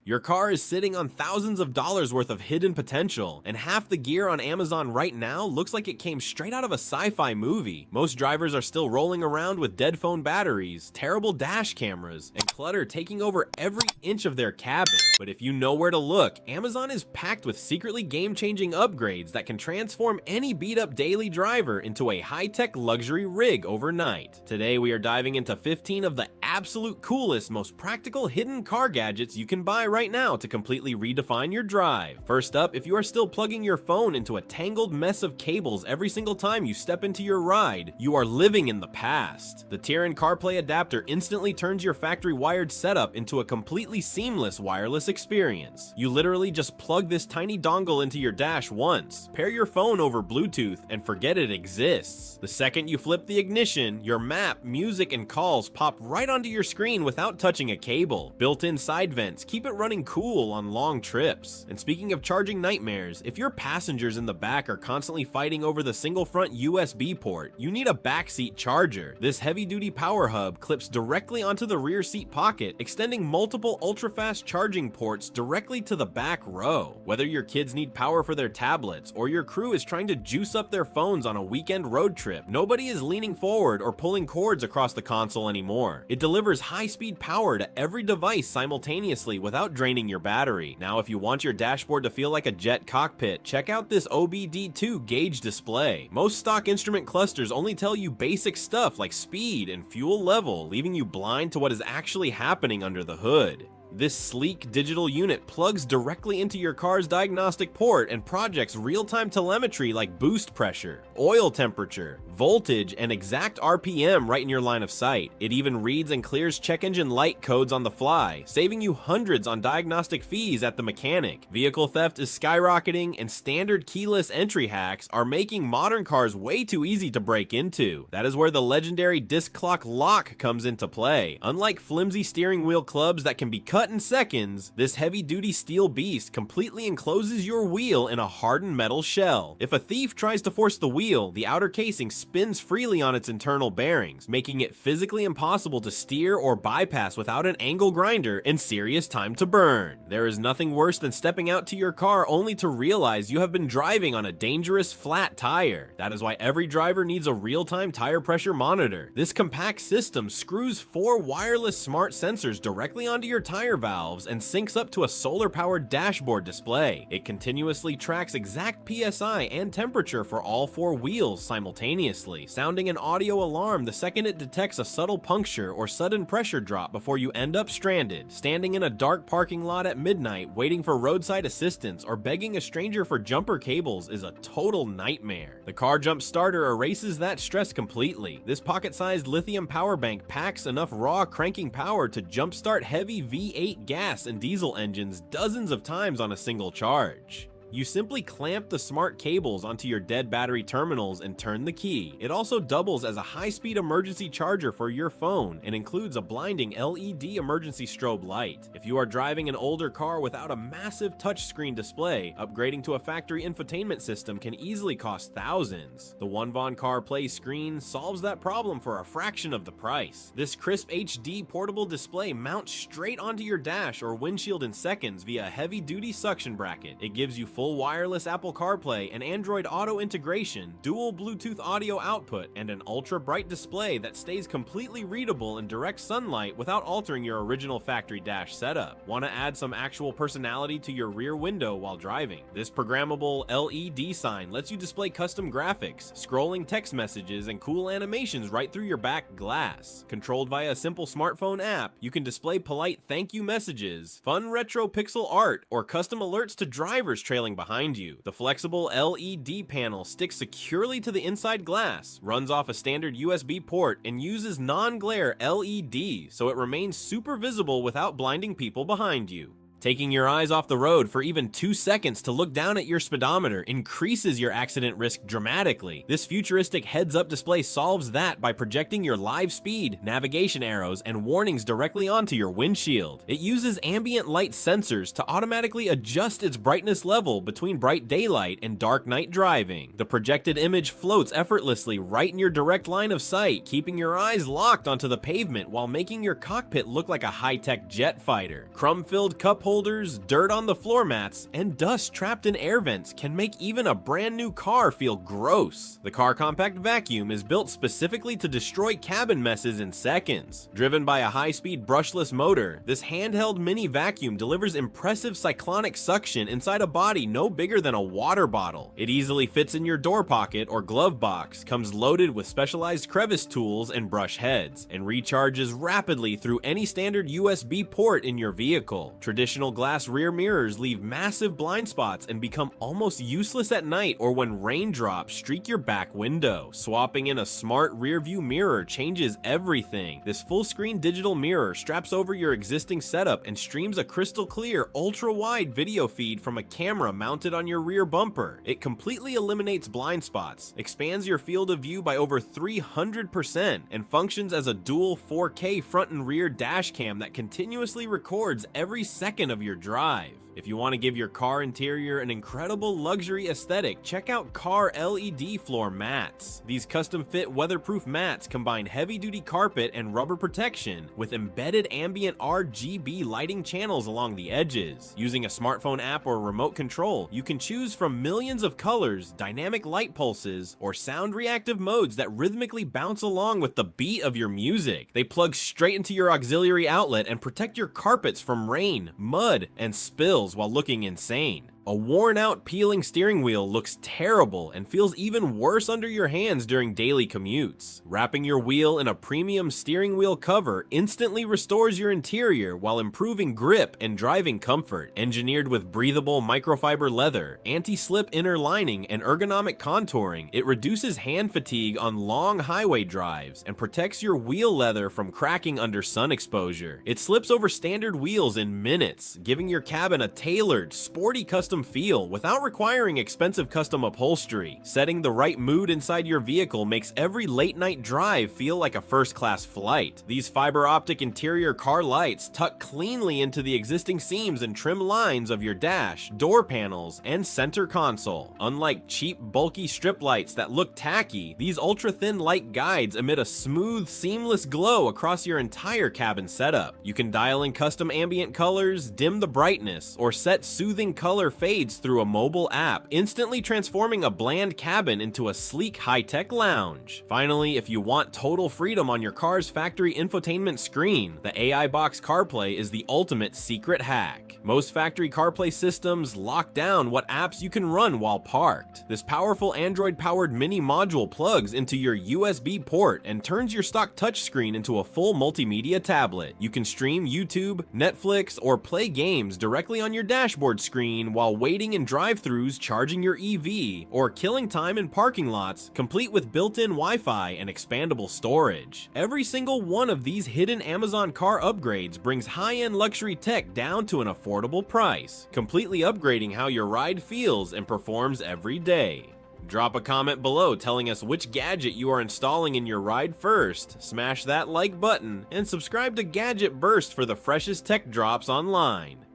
Your car is sitting on thousands of dollars worth of hidden potential, and half the gear on Amazon right now looks like it came straight out of a sci-fi movie. Most drivers are still rolling around with dead phone batteries, terrible dash cameras, and clutter taking over every inch of their cabin. But if you know where to look, Amazon is packed with secretly game-changing upgrades that can transform any beat-up daily driver into a high-tech luxury rig overnight. Today we are diving into 15 of the absolute coolest, most practical hidden car gadgets you can buy right now to completely redefine your drive. First up, if you are still plugging your phone into a tangled mess of cables every single time you step into your ride, you are living in the past. The Teeran CarPlay adapter instantly turns your factory wired setup into a completely seamless wireless experience. You literally just plug this tiny dongle into your dash once, pair your phone over Bluetooth, and forget it exists. The second you flip the ignition, your map, music, and calls pop right onto your screen without touching a cable. Built-in side vents keep it running cool on long trips. And speaking of charging nightmares, if your passengers in the back are constantly fighting over the single front USB port, you need a backseat charger. This heavy-duty power hub clips directly onto the rear seat pocket, extending multiple ultra-fast charging ports directly to the back row. Whether your kids need power for their tablets or your crew is trying to juice up their phones on a weekend road trip, nobody is leaning forward or pulling cords across the console anymore. It delivers high-speed power to every device simultaneously without draining your battery. Now, if you want your dashboard to feel like a jet cockpit, check out this OBD2 gauge display. Most stock instrument clusters only tell you basic stuff like speed and fuel level, leaving you blind to what is actually happening under the hood. This sleek digital unit plugs directly into your car's diagnostic port and projects real-time telemetry like boost pressure, oil temperature, voltage, and exact RPM right in your line of sight. It even reads and clears check engine light codes on the fly, saving you hundreds on diagnostic fees at the mechanic. Vehicle theft is skyrocketing, and standard keyless entry hacks are making modern cars way too easy to break into. That is where the legendary Disklok Lock comes into play. Unlike flimsy steering wheel clubs that can be cut in seconds, this heavy-duty steel beast completely encloses your wheel in a hardened metal shell. If a thief tries to force the wheel, the outer casing spins freely on its internal bearings, making it physically impossible to steer or bypass without an angle grinder and serious time to burn. There is nothing worse than stepping out to your car only to realize you have been driving on a dangerous flat tire. That is why every driver needs a real-time tire pressure monitor. This compact system screws 4 wireless smart sensors directly onto your tire valves and syncs up to a solar-powered dashboard display. It continuously tracks exact PSI and temperature for all 4 wheels simultaneously, sounding an audio alarm the second it detects a subtle puncture or sudden pressure drop before you end up stranded. Standing in a dark parking lot at midnight waiting for roadside assistance or begging a stranger for jumper cables is a total nightmare. The car jump starter erases that stress completely. This pocket-sized lithium power bank packs enough raw cranking power to jumpstart heavy V8 gas and diesel engines dozens of times on a single charge. You simply clamp the smart cables onto your dead battery terminals and turn the key. It also doubles as a high-speed emergency charger for your phone and includes a blinding LED emergency strobe light. If you are driving an older car without a massive touchscreen display, upgrading to a factory infotainment system can easily cost thousands. The WonVon CarPlay screen solves that problem for a fraction of the price. This crisp HD portable display mounts straight onto your dash or windshield in seconds via a heavy-duty suction bracket. It gives you full wireless Apple CarPlay and Android Auto integration, dual Bluetooth audio output, and an ultra-bright display that stays completely readable in direct sunlight without altering your original factory dash setup. Want to add some actual personality to your rear window while driving? This programmable LED sign lets you display custom graphics, scrolling text messages, and cool animations right through your back glass. Controlled via a simple smartphone app, you can display polite thank you messages, fun retro pixel art, or custom alerts to drivers trailing behind you. The flexible LED panel sticks securely to the inside glass, runs off a standard USB port, and uses non-glare LED, so it remains super visible without blinding people behind you. Taking your eyes off the road for even 2 seconds to look down at your speedometer increases your accident risk dramatically. This futuristic heads-up display solves that by projecting your live speed, navigation arrows, and warnings directly onto your windshield. It uses ambient light sensors to automatically adjust its brightness level between bright daylight and dark night driving. The projected image floats effortlessly right in your direct line of sight, keeping your eyes locked onto the pavement while making your cockpit look like a high-tech jet fighter. Crumb-filled cup holders, dirt on the floor mats, and dust trapped in air vents can make even a brand new car feel gross. The Car Compact Vacuum is built specifically to destroy cabin messes in seconds. Driven by a high-speed brushless motor, this handheld mini vacuum delivers impressive cyclonic suction inside a body no bigger than a water bottle. It easily fits in your door pocket or glove box, comes loaded with specialized crevice tools and brush heads, and recharges rapidly through any standard USB port in your vehicle. Traditional glass rear mirrors leave massive blind spots and become almost useless at night or when raindrops streak your back window. Swapping in a smart rear view mirror changes everything. This full screen digital mirror straps over your existing setup and streams a crystal clear, ultra wide video feed from a camera mounted on your rear bumper. It completely eliminates blind spots, expands your field of view by over 300%, and functions as a dual 4K front and rear dash cam that continuously records every second of your drive. If you want to give your car interior an incredible luxury aesthetic, check out Car LED floor mats. These custom-fit weatherproof mats combine heavy-duty carpet and rubber protection with embedded ambient RGB lighting channels along the edges. Using a smartphone app or remote control, you can choose from millions of colors, dynamic light pulses, or sound-reactive modes that rhythmically bounce along with the beat of your music. They plug straight into your auxiliary outlet and protect your carpets from rain, mud, and spills while looking insane. A worn-out, peeling steering wheel looks terrible and feels even worse under your hands during daily commutes. Wrapping your wheel in a premium steering wheel cover instantly restores your interior while improving grip and driving comfort. Engineered with breathable microfiber leather, anti-slip inner lining, and ergonomic contouring, it reduces hand fatigue on long highway drives and protects your wheel leather from cracking under sun exposure. It slips over standard wheels in minutes, giving your cabin a tailored, sporty custom feel without requiring expensive custom upholstery. Setting the right mood inside your vehicle makes every late night drive feel like a first-class flight. These fiber optic interior car lights tuck cleanly into the existing seams and trim lines of your dash, door panels, and center console. Unlike cheap, bulky strip lights that look tacky, these ultra-thin light guides emit a smooth, seamless glow across your entire cabin setup. You can dial in custom ambient colors, dim the brightness, or set soothing color fades through a mobile app, instantly transforming a bland cabin into a sleek high-tech lounge. Finally, if you want total freedom on your car's factory infotainment screen, the AI Box CarPlay is the ultimate secret hack. Most factory CarPlay systems lock down what apps you can run while parked. This powerful Android-powered mini module plugs into your USB port and turns your stock touchscreen into a full multimedia tablet. You can stream YouTube, Netflix, or play games directly on your dashboard screen while waiting in drive-thrus charging your EV, or killing time in parking lots, complete with built-in Wi-Fi and expandable storage. Every single one of these hidden Amazon car upgrades brings high-end luxury tech down to an affordable price, completely upgrading how your ride feels and performs every day. Drop a comment below telling us which gadget you are installing in your ride first, smash that like button, and subscribe to Gadget Burst for the freshest tech drops online.